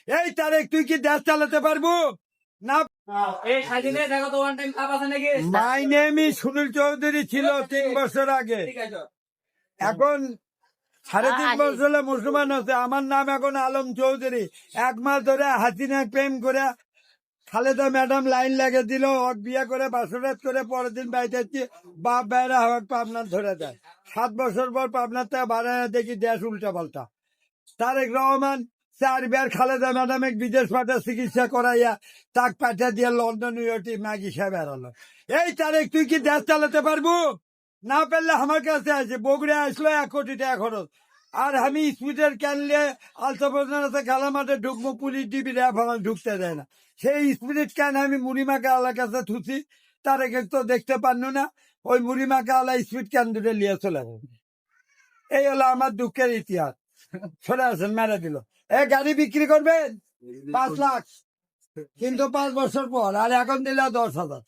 এই তারেক তুই কি দেশ চালাতে পারবো না? My name is Sunil Chowdhury ছিল 3 বছর আগে, এখন 3.5 বছর হলে মুসলমান আছে। আমার নাম এখন আলম চৌধুরী। 1 মাস ধরে হাসিনা প্রেম করে খালেদা ম্যাডাম লাইন লাগিয়ে দিল, ওর বিয়ে করে বাসরাত করে পরের দিন বাইতে বাপ ভাইরা হওয়ার পাবনা ধরে দেয়। 7 বছর পর পাবনার থেকে বাড়ায় দেখি দেশ উল্টা পাল্টা। তারেক রহমান 4 বার খালেদা ম্যাডামে বিদেশ পাঠা চিকিৎসা করাইয়া তাক পাঠা দিয়ে লন্ডন ইউটি মাগি সাহেব বেড়ালো। এই তারেক তুই কি দেশ চালাতে পারবো? না পারলে আমার কাছে আছে, বগুড়া আসলো 1 কোটি টাকা খরচ। আর আমি স্পিডের ক্যানলে আলতাপনাতে খেলা মাঠে ঢুকবো, পুলিশ ডিবি র্যাব আমার ঢুকতে দেয় না। সেই স্পিরিট ক্যান আমি মুড়িমাকে আলার কাছে থুছি, তারেক তো দেখতে পারলো না, ওই মুড়িমাকে আলা স্পিড ক্যান দুটো নিয়ে চলে গেল। এই হলো আমার দুঃখের ইতিহাস। সরে আসেন, মেরে দিল। গাড়ি বিক্রি করবেন 5 লাখ, কিন্তু 5 বছর পর, আর এখন দিলে 10,000।